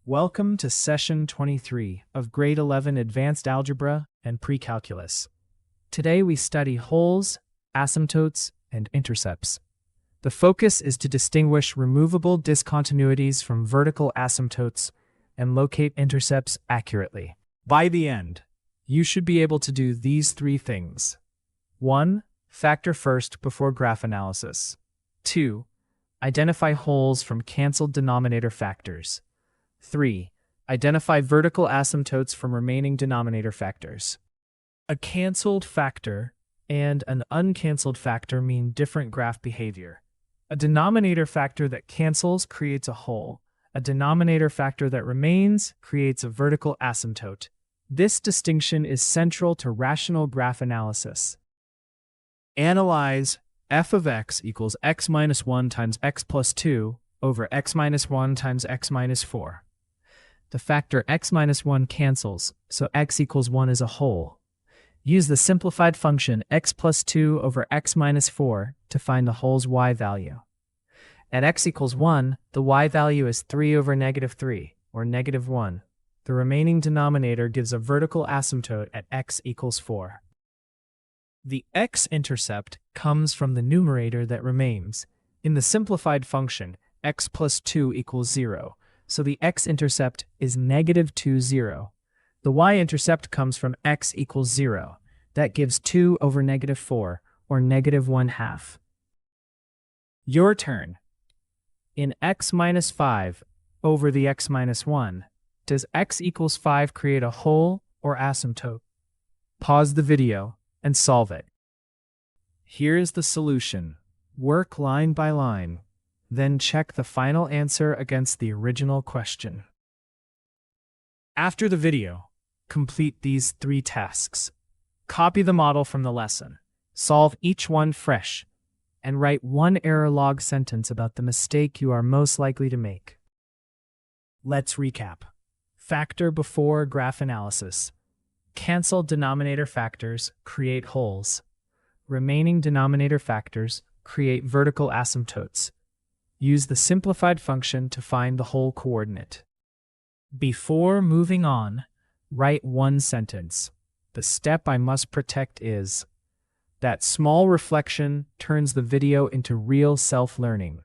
Welcome to Session 23 of Grade 11 Advanced Algebra and Precalculus. Today we study wholes, asymptotes, and intercepts. The focus is to distinguish removable discontinuities from vertical asymptotes and locate intercepts accurately. By the end, you should be able to do these three things. 1. Factor first before graph analysis. 2. Identify wholes from cancelled denominator factors. 3. Identify vertical asymptotes from remaining denominator factors. A cancelled factor and an uncancelled factor mean different graph behavior. A denominator factor that cancels creates a hole. A denominator factor that remains creates a vertical asymptote. This distinction is central to rational graph analysis. Analyze f of x equals x minus 1 times x plus 2 over x minus 1 times x minus 4. The factor x minus 1 cancels, so x equals 1 is a whole. Use the simplified function x plus 2 over x minus 4 to find the whole's y value. At x equals 1, the y value is 3 over negative 3, or negative 1. The remaining denominator gives a vertical asymptote at x equals 4. The x-intercept comes from the numerator that remains. In the simplified function, x plus 2 equals 0. So the x-intercept is negative 2, 0. The y-intercept comes from x equals 0. That gives 2 over negative 4, or negative 1/2. Your turn. In x minus 5 over the x minus 1, does x equals 5 create a whole or asymptote? Pause the video and solve it. Here is the solution. Work line by line. Then check the final answer against the original question. After the video, complete these 3 tasks. Copy the model from the lesson, solve each one fresh, and write one error log sentence about the mistake you are most likely to make. Let's recap. Factor before graph analysis. Cancel denominator factors, create wholes. Remaining denominator factors create vertical asymptotes. Use the simplified function to find the whole coordinate. Before moving on, write one sentence. The step I must protect is that small reflection turns the video into real self-learning.